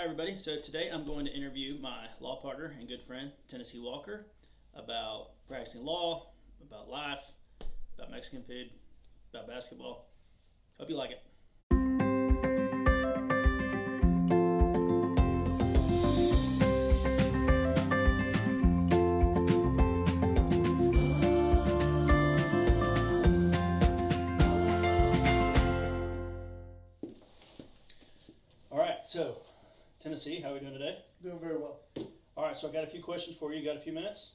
everybody. So today I'm going to interview my law partner and good friend, Tennessee Walker, about practicing law, about life, about Mexican food, about basketball. Hope you like it. All right, so Tennessee, how are we doing today? Doing very well. All right, so I got a few questions for you. You got a few minutes?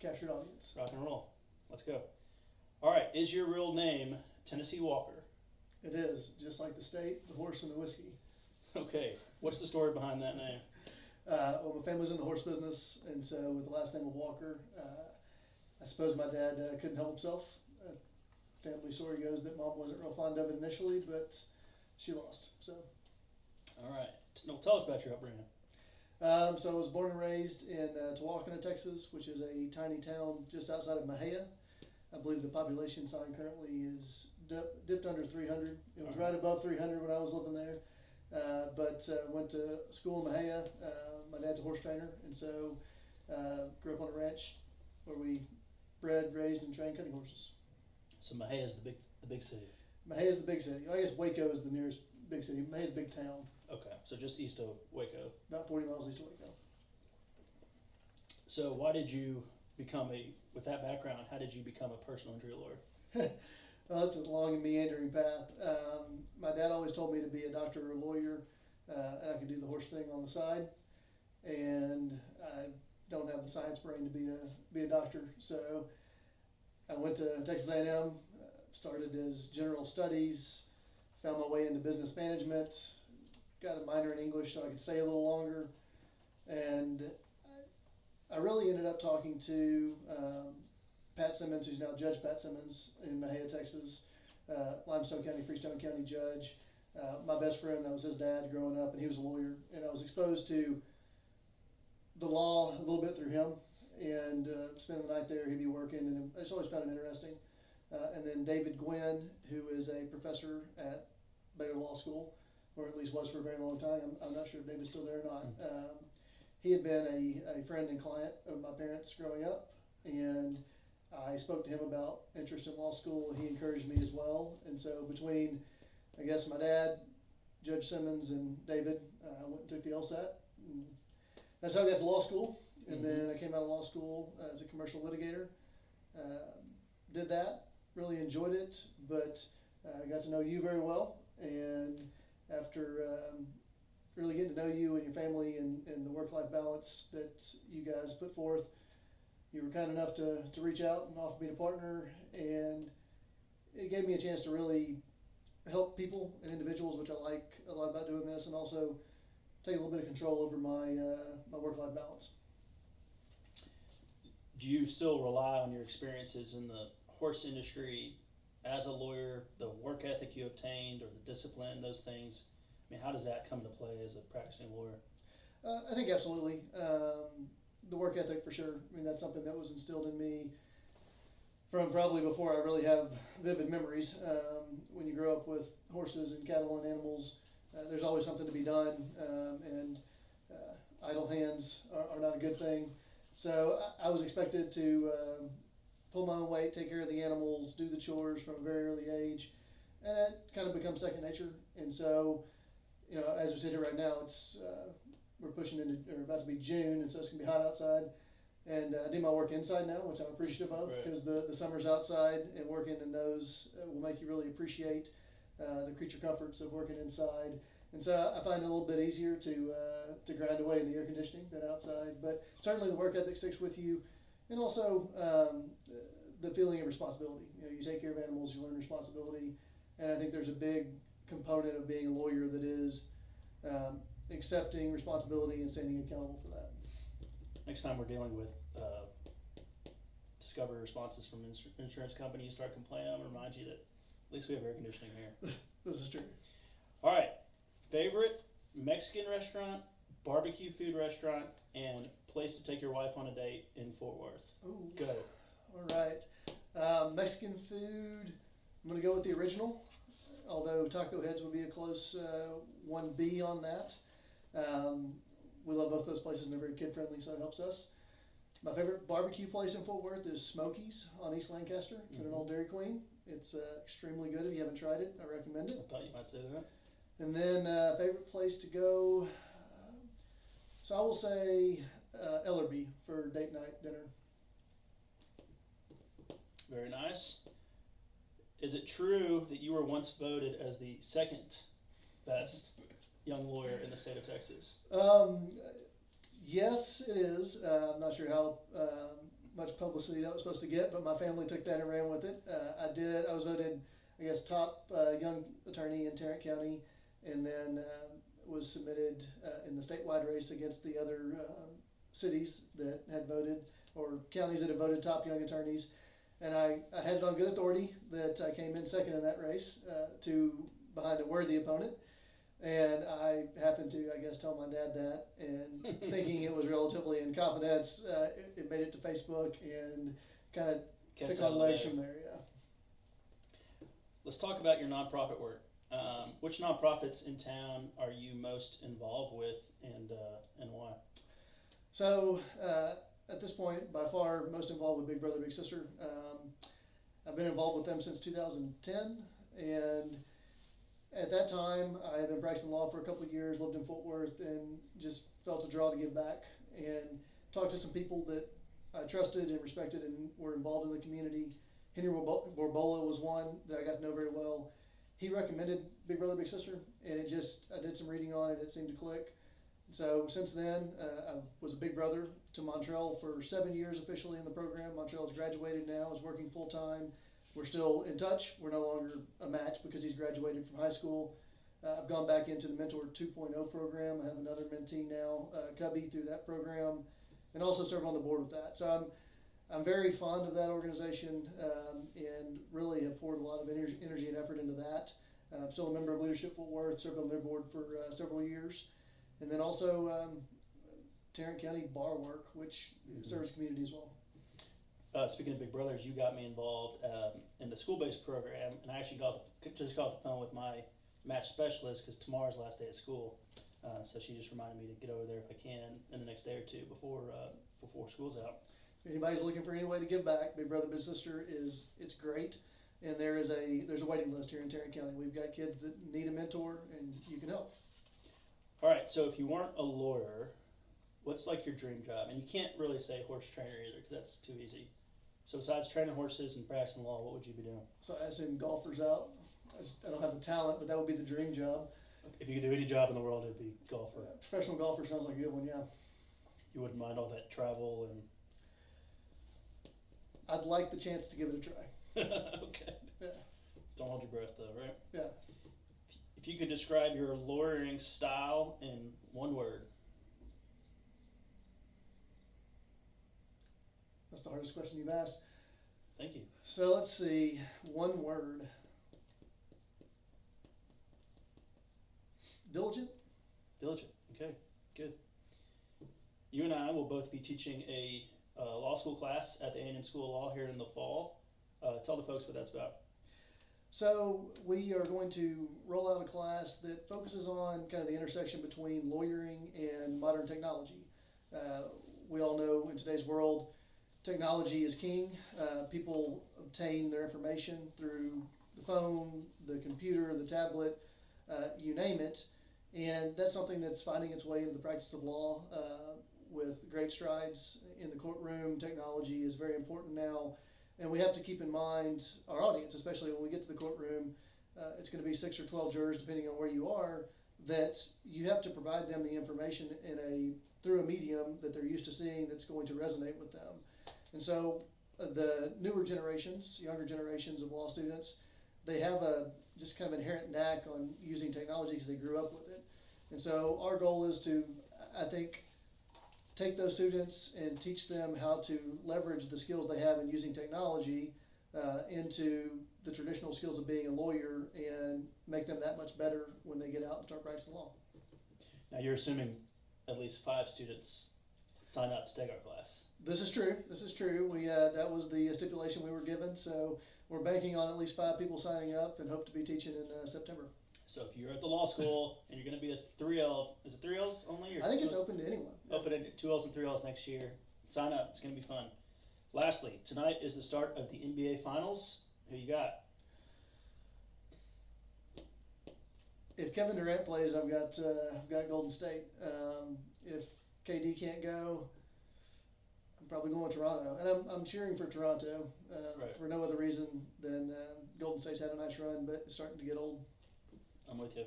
Captured audience. Rock and roll. Let's go. All right, is your real name Tennessee Walker? It is, just like the state, the horse, and the whiskey. Okay, what's the story behind that name? Well, my family's in the horse business, and so with the last name of Walker, I suppose my dad couldn't help himself. Family story goes that mom wasn't real fond of it initially, but she lost. So, All right, no, tell us about your upbringing. so I was born and raised in Tawakona, Texas, which is a tiny town just outside of Mahia. I believe the population sign currently is dipped under 300. It was right above 300 when I was living there. But went to school in Mahia. My dad's a horse trainer, and so grew up on a ranch where we bred, raised, and trained cutting horses. So Mahia is the big city. Mahia is the big city. I guess Waco is the nearest big city. Mahia's a big town, Okay, so just east of Waco. about 40 miles east of Waco. So why did you become with that background, how did you become a personal injury lawyer? Well, that's a long and meandering path. My dad always told me to be a doctor or a lawyer, and I could do the horse thing on the side. And I don't have the science brain to be a doctor, so I went to Texas A&M, started as general studies, found my way into business management, got a minor in English so I could stay a little longer, and I really ended up talking to Pat Simmons, who's now Judge Pat Simmons in Mahia, Texas, Limestone County, Freestone County judge. My best friend, that was his dad growing up, and he was a lawyer, and I was exposed to the law a little bit through him, and spending the night there, he'd be working, and I just always found it interesting. And then David Gwynn, who is a professor at Baylor Law School, or at least was for a very long time. I'm not sure if David's still there or not. He had been a friend and client of my parents growing up, and I spoke to him about interest in law school, and he encouraged me as well. And so between, I guess, my dad, Judge Simmons, and David, I went and took the LSAT. And that's how I got to law school. And then I came out of law school as a commercial litigator. Did that, really enjoyed it, but I got to know you very well. And after really getting to know you and your family and the work-life balance that you guys put forth, you were kind enough to reach out and offer me a partner, and it gave me a chance to really help people and individuals, which I like a lot about doing this, and also take a little bit of control over my work-life balance. Do you still rely on your experiences in the horse industry as a lawyer, the work ethic you obtained or the discipline, those things? I mean, how does that come into play as a practicing lawyer? I think absolutely. The work ethic for sure. I mean, that's something that was instilled in me from probably before I really have vivid memories. When you grow up with horses and cattle and animals, there's always something to be done, and idle hands are not a good thing. So I was expected to pull my own weight, take care of the animals, do the chores from a very early age, and it kind of becomes second nature. And so, you know, as we sit here right now, it's we're pushing into, or about to be June, and so it's gonna be hot outside. And I do my work inside now, which I'm appreciative of, because the summer's outside, and working in those will make you really appreciate the creature comforts of working inside. And so I find it a little bit easier to grind away in the air conditioning than outside. But certainly the work ethic sticks with you, and also the feeling of responsibility. You know, you take care of animals, you learn responsibility, and I think there's a big component of being a lawyer that is accepting responsibility and standing accountable for that. Next time we're dealing with discovery responses from insurance companies, start complaining, I'm going to remind you that at least we have air conditioning here. This is true. All right. Favorite Mexican restaurant, barbecue food restaurant, and place to take your wife on a date in Fort Worth? Ooh. Go. All right. Mexican food, I'm going to go with the original, although Taco Heads would be a close 1B on that. we love both those places and they're very kid friendly, so it helps us. My favorite barbecue place in Fort Worth is Smokies on East Lancaster. It's in an old Dairy Queen. It's extremely good. If you haven't tried it, I recommend it. I thought you might say that. And then favorite place to go, so I will say Ellerby for date night dinner. Very nice. Is it true that you were once voted as the second best young lawyer in the state of Texas? Yes, it is. I'm not sure how much publicity that was supposed to get, but my family took that and ran with it. I was voted, I guess, top young attorney in Tarrant County, and then was submitted in the statewide race against the other cities that had voted, or counties that had voted top young attorneys. And I had it on good authority that I came in second in that race, behind a worthy opponent. And I happened to, I guess, tell my dad that, and thinking it was relatively in confidence, it made it to Facebook and kind of took on legs from there. Yeah. Let's talk about your nonprofit work. Which nonprofits in town are you most involved with, and why? So at this point, by far most involved with Big Brother Big Sister. I've been involved with them since 2010, and at that time, I had been practicing law for a couple of years, lived in Fort Worth, and just felt a draw to give back and talked to some people that I trusted and respected and were involved in the community. Henry Borbola was one that I got to know very well. He recommended Big Brother Big Sister, and I did some reading on it, it seemed to click. So since then, I was a Big Brother to Montreal for 7 years officially in the program. Montreal's graduated now, is working full time. We're still in touch. We're no longer a match because he's graduated from high school. I've gone back into the Mentor 2.0 program. I have another mentee now, Cubby, through that program, and also serve on the board with that. So I'm very fond of that organization, and really have poured a lot of energy and effort into that. I'm still a member of Leadership Fort Worth, served on their board for several years. And then also Tarrant County Bar Work, which serves the community as well. Speaking of Big Brothers, you got me involved in the school-based program, and I actually just got off the phone with my match specialist because tomorrow's last day of school. So she just reminded me to get over there if I can in the next day or two before school's out. If anybody's looking for any way to give back, Big Brother Big Sister it's great, and there's a waiting list here in Tarrant County. We've got kids that need a mentor, and you can help. All right, so if you weren't a lawyer, what's like your dream job? And you can't really say horse trainer either because that's too easy. So besides training horses and practicing law, what would you be doing? So I assume golfers out. I don't have the talent, but that would be the dream job. If you could do any job in the world, it'd be golfer. Professional golfer sounds like a good one, yeah. You wouldn't mind all that travel and... I'd like the chance to give it a try. Okay. Yeah. Don't hold your breath though, right? Yeah. If you could describe your lawyering style in one word. That's the hardest question you've asked. Thank you. So let's see, one word. Diligent. Diligent. Okay, good. You and I will both be teaching a law school class at the A&M School of Law here in the fall. Tell the folks what that's about. So we are going to roll out a class that focuses on kind of the intersection between lawyering and modern technology. We all know in today's world, technology is king. People obtain their information through the phone, the computer, the tablet, you name it. And that's something that's finding its way into the practice of law with great strides in the courtroom. Technology is very important now. And we have to keep in mind our audience, especially when we get to the courtroom. It's going to be 6 or 12 jurors, depending on where you are, that you have to provide them the information through a medium that they're used to seeing that's going to resonate with them. And so the newer generations, younger generations of law students, they have a just kind of inherent knack on using technology because they grew up with it. And so our goal is to, I think, take those students and teach them how to leverage the skills they have in using technology into the traditional skills of being a lawyer and make them that much better when they get out and start practicing law. Now you're assuming at least 5 students sign up to take our class. This is true. This is true. That was the stipulation we were given, so we're banking on at least 5 people signing up and hope to be teaching in September. So if you're at the law school and you're going to be a 3L, is it 3Ls only? Or I think it's 2Ls? open to anyone. Open at 2Ls and 3Ls next year. Sign up. It's going to be fun. Lastly, tonight is the start of the NBA Finals. Who you got? If Kevin Durant plays, I've got Golden State. If KD can't go, I'm probably going with Toronto, and I'm cheering for Toronto Right. for no other reason than Golden State's had a nice run, but it's starting to get old. I'm with you.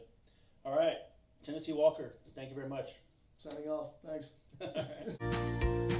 All right, Tennessee Walker. Thank you very much. Signing off. Thanks. All right.